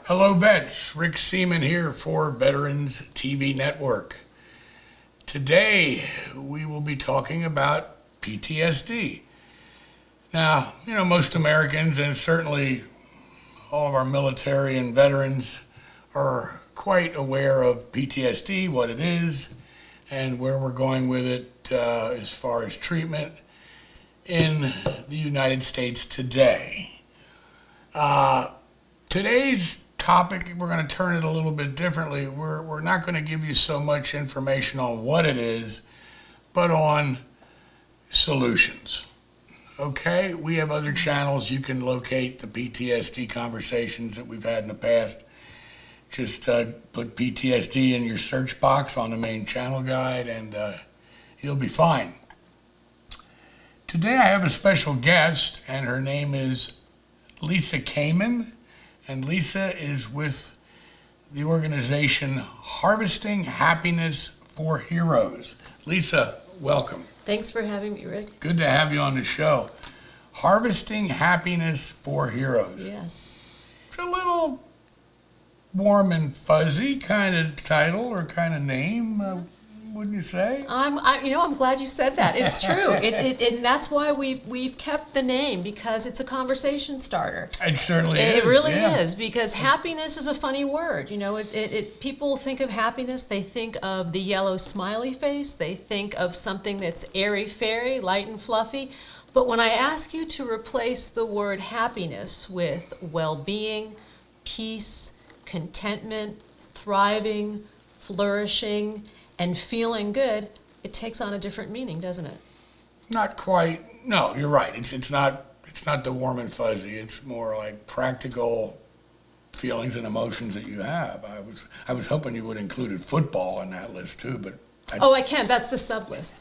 Hello, vets. Rick Seaman here for Veterans TV Network. Today, we will be talking about PTSD. Now, most Americans, and certainly all of our military and veterans, are quite aware of PTSD, what it is, and where we're going with it as far as treatment in the United States today. Today's topic, we're going to turn it a little bit differently. We're not going to give you so much information on what it is, but on solutions. Okay? We have other channels. You can locate the PTSD conversations that we've had in the past. Just put PTSD in your search box on the main channel guide, and you'll be fine. Today I have a special guest, and her name is Lisa Kamen. And Lisa is with the organization Harvesting Happiness for Heroes. Lisa, welcome. Thanks for having me, Rick. Good to have you on the show. Harvesting Happiness for Heroes. Yes. It's a little warm and fuzzy kind of title or kind of name, wouldn't you say? I'm glad you said that. It's true. And that's why we've kept the name, because it's a conversation starter. It certainly is. It really is, because happiness is a funny word. People think of happiness, they think of the yellow smiley face, they think of something that's airy-fairy, light and fluffy. But when I ask you to replace the word happiness with well-being, peace, contentment, thriving, flourishing, and feeling good, it takes on a different meaning, doesn't it? Not quite. No, you're right. It's not the warm and fuzzy. It's more like practical feelings and emotions that you have. I was hoping you would include football on that list too, but I can. That's the sub list.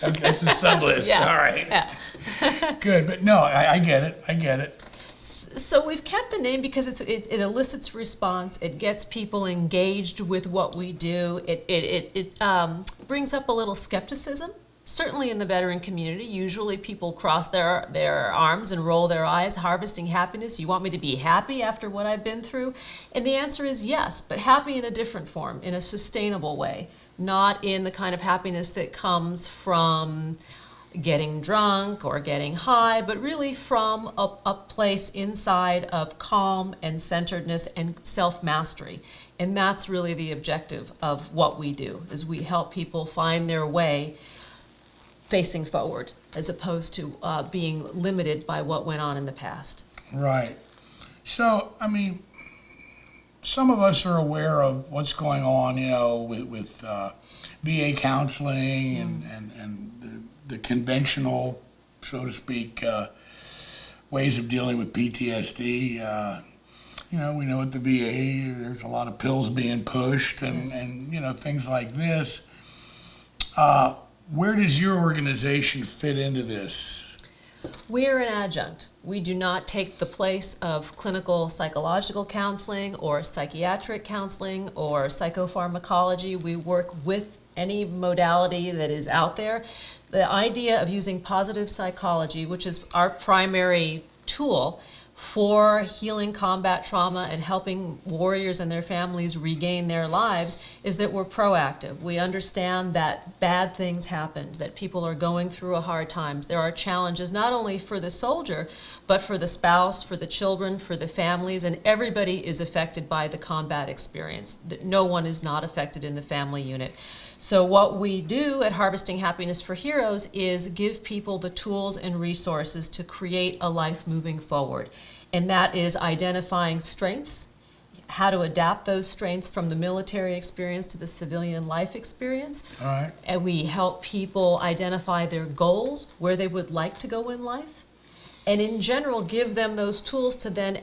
That's the sub list. Yeah. All right. Yeah. Good, but no, I get it. I get it. So we've kept the name because it elicits response. It gets people engaged with what we do. It brings up a little skepticism, certainly in the veteran community. Usually people cross their arms and roll their eyes. Harvesting happiness. You want me to be happy after what I've been through? And the answer is yes, but happy in a different form, in a sustainable way, not in the kind of happiness that comes from getting drunk or getting high, but really from a place inside of calm and centeredness and self-mastery. And that's really the objective of what we do, is we help people find their way facing forward, as opposed to being limited by what went on in the past. Right. So, some of us are aware of what's going on, with VA counseling and the conventional, so to speak, ways of dealing with PTSD. We know at the VA there's a lot of pills being pushed and, Yes. and things like this. Where does your organization fit into this? We're an adjunct. We do not take the place of clinical psychological counseling or psychiatric counseling or psychopharmacology. We work with any modality that is out there. The idea of using positive psychology, which is our primary tool for healing combat trauma and helping warriors and their families regain their lives, is that we're proactive. We understand that bad things happened, that people are going through a hard time. There are challenges not only for the soldier, but for the spouse, for the children, for the families, and everybody is affected by the combat experience. No one is not affected in the family unit. So what we do at Harvesting Happiness for Heroes is give people the tools and resources to create a life moving forward. And that is identifying strengths, how to adapt those strengths from the military experience to the civilian life experience. All right. And we help people identify their goals, where they would like to go in life, and in general give them those tools to then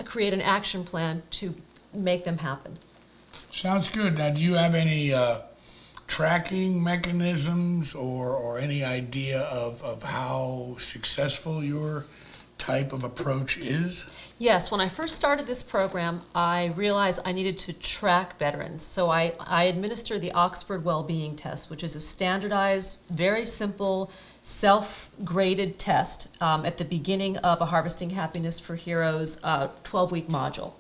create an action plan to make them happen. Sounds good. Now, do you have any tracking mechanisms or any idea of how successful your type of approach is? Yes, when I first started this program, I realized I needed to track veterans. So I administer the Oxford Wellbeing Test, which is a standardized, very simple, self-graded test at the beginning of a Harvesting Happiness for Heroes 12-week module.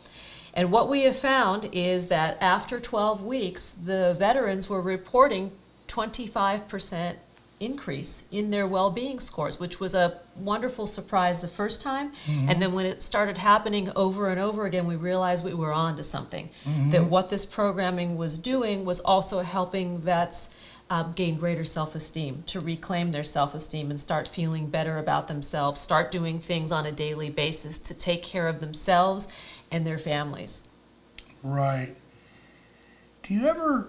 And what we have found is that after 12 weeks, the veterans were reporting 25% increase in their well-being scores, which was a wonderful surprise the first time. And then when it started happening over and over again, we realized we were on to something. That what this programming was doing was also helping vets gain greater self-esteem, to reclaim their self-esteem and start feeling better about themselves, start doing things on a daily basis to take care of themselves and their families. Right. Do you ever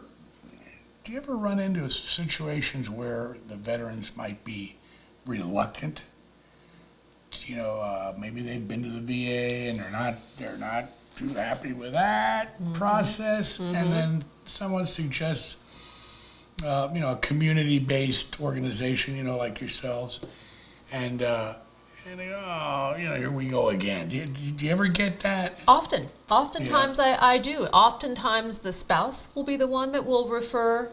run into situations where the veterans might be reluctant? You know, maybe they've been to the VA and they're not too happy with that process, and then someone suggests, you know, a community-based organization, you know, like yourselves, and they go, oh, you know, here we go again. Do you ever get that? Oftentimes I do. Oftentimes the spouse will be the one that will refer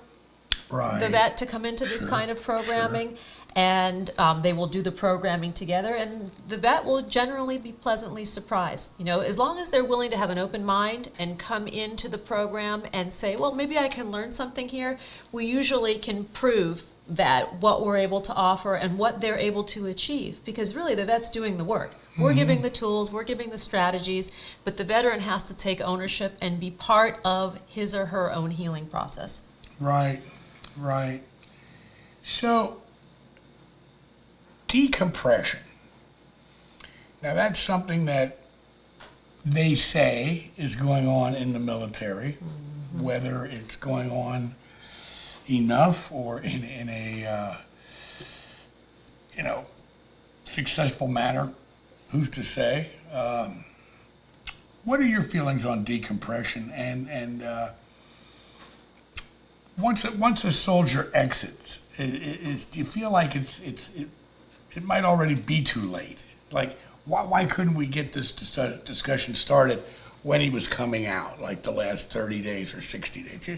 the vet to come into this kind of programming, and they will do the programming together, and the vet will generally be pleasantly surprised. You know, as long as they're willing to have an open mind and come into the program and say, well, maybe I can learn something here, we usually can prove that what we're able to offer and what they're able to achieve, because really the vet's doing the work. We're giving the tools, we're giving the strategies, but the veteran has to take ownership and be part of his or her own healing process. Right. So, decompression. Now that's something that they say is going on in the military, whether it's going on enough or in a you know, successful manner, who's to say? What are your feelings on decompression, and once a soldier exits, do you feel like it might already be too late? Like, why couldn't we get this discussion started when he was coming out, like the last 30 days or 60 days?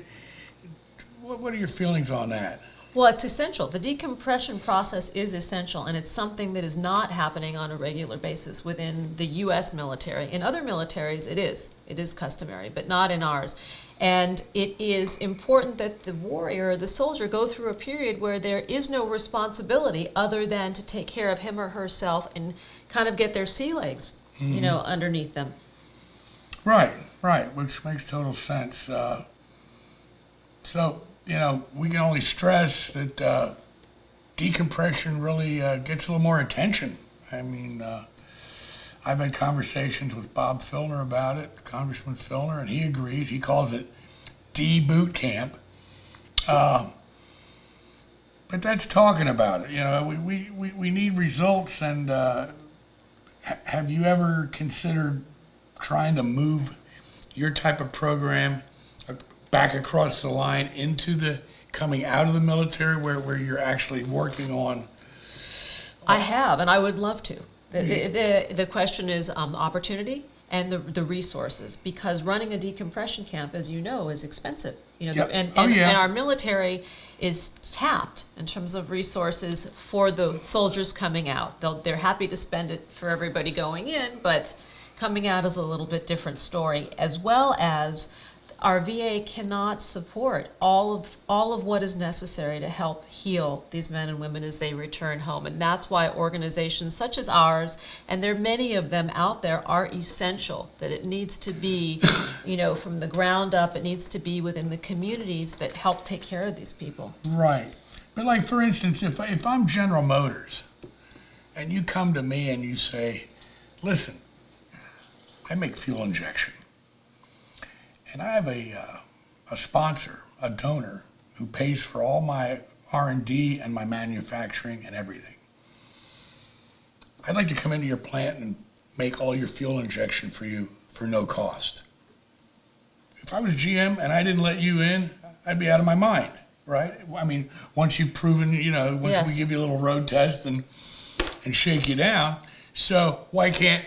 What are your feelings on that? Well, it's essential. The decompression process is essential, and it's something that is not happening on a regular basis within the U.S. military. In other militaries, it is. It is customary, but not in ours. And it is important that the warrior, the soldier, go through a period where there is no responsibility other than to take care of him or herself and kind of get their sea legs, you know, underneath them. Right, which makes total sense. So, you know, we can only stress that decompression really gets a little more attention. I mean, I've had conversations with Bob Filner about it, Congressman Filner, and he agrees. He calls it D-boot camp. But that's talking about it. You know, we need results, and have you ever considered trying to move your type of program back across the line into the coming out of the military where you're actually working on? I have, and I would love to. The question is opportunity and the resources, because running a decompression camp, as you know, is expensive. You know, and our military is tapped in terms of resources for the soldiers coming out. They're happy to spend it for everybody going in, but coming out is a little bit different story, as well as our VA cannot support all of what is necessary to help heal these men and women as they return home. And that's why organizations such as ours, and there are many of them out there, are essential. That it needs to be, you know, from the ground up, it needs to be within the communities that help take care of these people. Right. But like, for instance, if I'm General Motors and you come to me and you say, listen, I make fuel injection, and I have a sponsor, a donor, who pays for all my R&D and my manufacturing and everything. I'd like to come into your plant and make all your fuel injection for you for no cost. If I was GM and I didn't let you in, I'd be out of my mind, right? I mean, once you've proven, you know, once we give you a little road test and shake you down. So why can't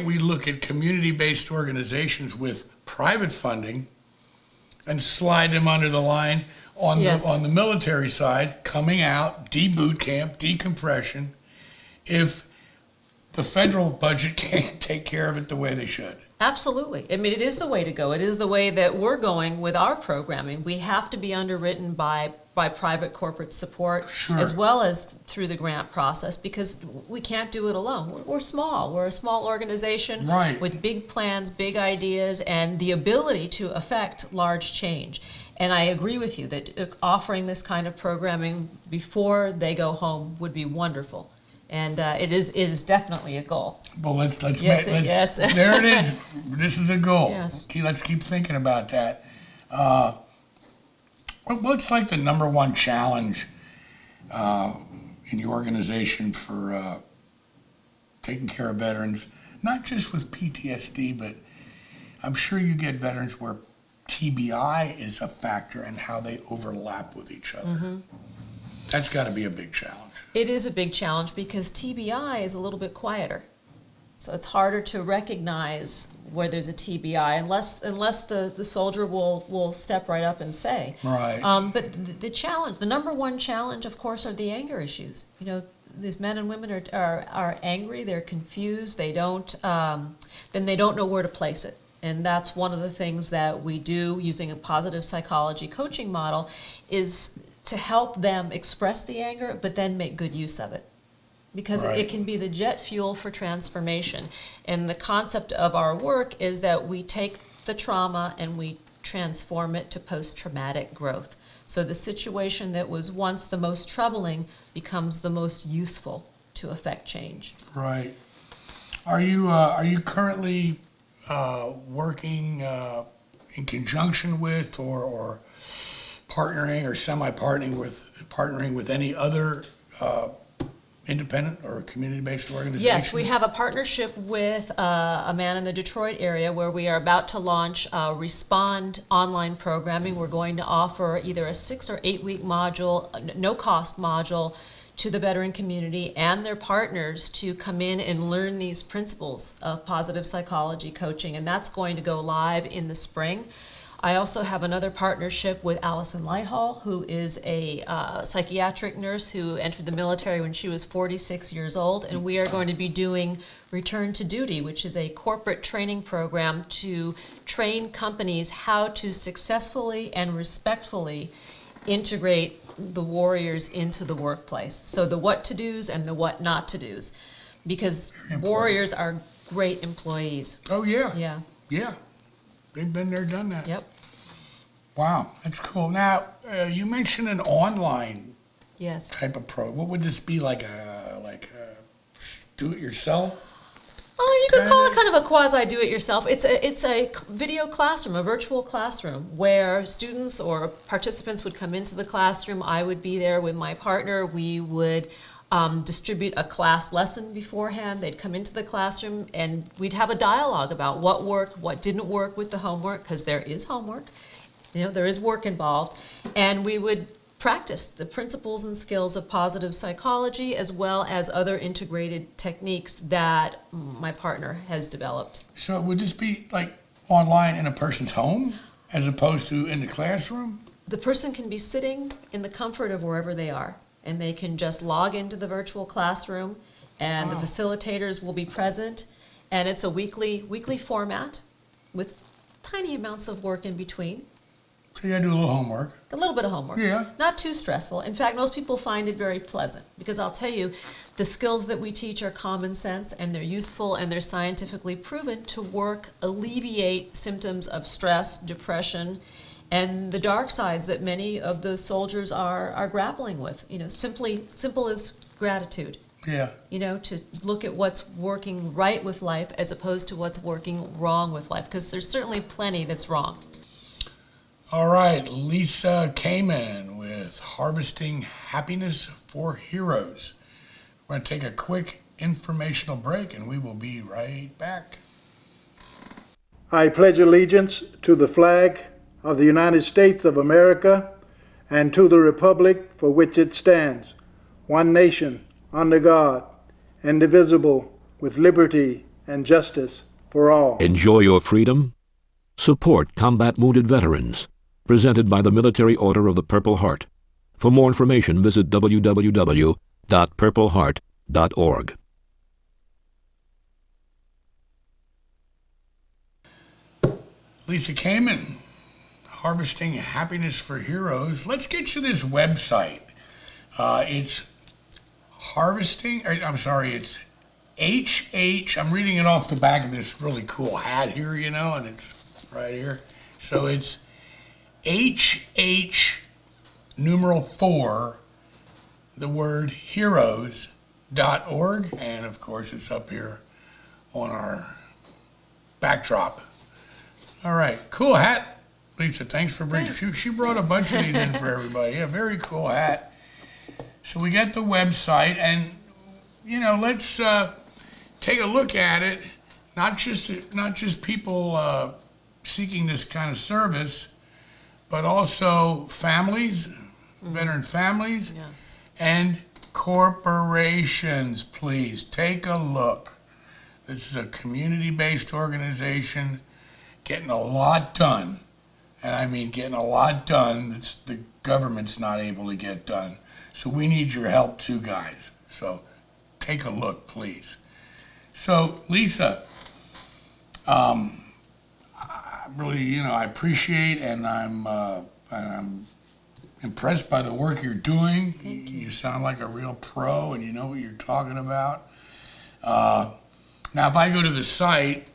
we look at community-based organizations with private funding and slide them under the line on the military side, coming out, de-boot camp, decompression? If the federal budget can't take care of it the way they should. Absolutely. I mean, it is the way to go. It is the way that we're going with our programming. We have to be underwritten by private corporate support, Sure. as well as through the grant process, because we can't do it alone. We're small. We're a small organization Right. with big plans, big ideas, and the ability to affect large change. And I agree with you that offering this kind of programming before they go home would be wonderful. And it is definitely a goal. Well, let's Yes, let's yes. there it is. This is a goal. Yes. Let's keep thinking about that. What's like the number one challenge in your organization for taking care of veterans, not just with PTSD, but I'm sure you get veterans where TBI is a factor and how they overlap with each other. Mm-hmm. That's got to be a big challenge. It is a big challenge because TBI is a little bit quieter. So it's harder to recognize where there's a TBI unless the soldier will step right up and say. Right. But the challenge, the number one challenge, of course, are the anger issues. You know, these men and women are angry, they're confused, they don't know where to place it. And that's one of the things that we do using a positive psychology coaching model is to help them express the anger, but then make good use of it. Because Right. it can be the jet fuel for transformation. And the concept of our work is that we take the trauma and we transform it to post-traumatic growth. So the situation that was once the most troubling becomes the most useful to affect change. Right. Are you currently working in conjunction with or partnering or partnering with any other independent or community-based organization? Yes, we have a partnership with a man in the Detroit area where we are about to launch Respond online programming. We're going to offer either a 6 or 8 week module, no-cost module, to the veteran community and their partners to come in and learn these principles of positive psychology coaching, and that's going to go live in the spring. I also have another partnership with Allison Lighthall, who is a psychiatric nurse who entered the military when she was 46 years old, and we are going to be doing Return to Duty, which is a corporate training program to train companies how to successfully and respectfully integrate the warriors into the workplace. So the what to do's and the what not to do's, because warriors are great employees. Oh yeah. Yeah. Yeah. They've been there, done that. Yep. Wow, that's cool. Now, you mentioned an online Yes. type of program. What would this be, like a do-it-yourself? Oh, you could call it kind of a quasi do-it-yourself. It's a video classroom, a virtual classroom, where students or participants would come into the classroom. I would be there with my partner. We would distribute a class lesson beforehand. They'd come into the classroom, and we'd have a dialogue about what worked, what didn't work with the homework, because there is homework. You know, there is work involved. And we would practice the principles and skills of positive psychology as well as other integrated techniques that my partner has developed. So would this be like online in a person's home as opposed to in the classroom? The person can be sitting in the comfort of wherever they are, and they can just log into the virtual classroom, and the facilitators will be present, and it's a weekly format with tiny amounts of work in between. So you gotta do a little homework. A little bit of homework. Yeah. Not too stressful. In fact, most people find it very pleasant because I'll tell you, the skills that we teach are common sense and they're useful and they're scientifically proven to alleviate symptoms of stress, depression, and the dark sides that many of those soldiers are grappling with. You know, simple as gratitude. Yeah. You know, to look at what's working right with life as opposed to what's working wrong with life, because there's certainly plenty that's wrong. All right, Lisa Kamen with Harvesting Happiness for Heroes. We're going to take a quick informational break and we will be right back. I pledge allegiance to the flag of the United States of America and to the republic for which it stands, one nation, under God, indivisible, with liberty and justice for all. Enjoy your freedom. Support combat wounded veterans. Presented by the Military Order of the Purple Heart. For more information, visit www.purpleheart.org. Lisa Kamen, Harvesting Happiness for Heroes. Let's get you this website. It's it's I'm reading it off the back of this really cool hat here, and it's right here. So it's HH4, the word heroes.org, and of course it's up here on our backdrop. All right, cool hat, Lisa. Thanks for bringing. She brought a bunch of these in for everybody. Yeah, very cool hat. So we got the website, and let's take a look at it. Not just people seeking this kind of service, but also families, veteran families, Yes. and corporations. Please take a look. This is a community-based organization getting a lot done. And I mean getting a lot done that the government's not able to get done. So we need your help too, guys. So take a look, please. So, Lisa, I really, I appreciate and I'm impressed by the work you're doing. Thank you. You sound like a real pro and you know what you're talking about. Now, if I go to the site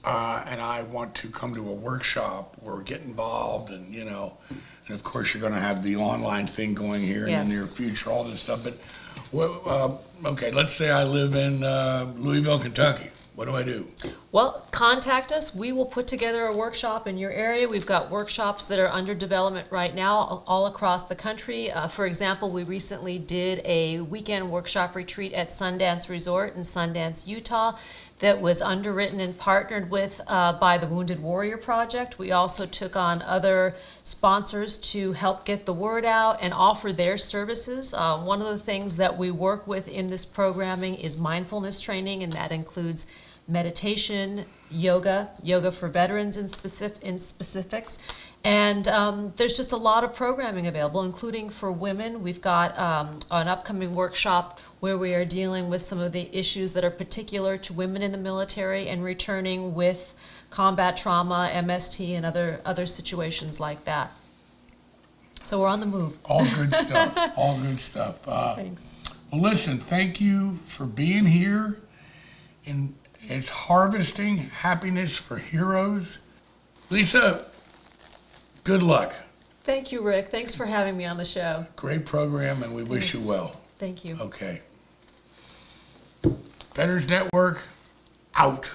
and I want to come to a workshop or get involved, and and of course you're going to have the online thing going here in Yes. the near future, all this stuff. But okay, let's say I live in Louisville, Kentucky. What do I do? Well, contact us. We will put together a workshop in your area. We've got workshops that are under development right now all across the country. For example, we recently did a weekend workshop retreat at Sundance Resort in Sundance, Utah, that was underwritten and partnered with by the Wounded Warrior Project. We also took on other sponsors to help get the word out and offer their services. One of the things that we work with in this programming is mindfulness training, and that includes meditation, yoga for veterans in specifics. And there's just a lot of programming available, including for women. We've got an upcoming workshop where we are dealing with some of the issues that are particular to women in the military and returning with combat trauma, MST, and other situations like that. So we're on the move. All good stuff. All good stuff. Thanks. Well, listen, thank you for being here. And it's Harvesting Happiness for Heroes. Lisa, good luck. Thank you, Rick. Thanks for having me on the show. Great program, and we wish Thanks. you well. Thank you. Okay. Veterans Network, out.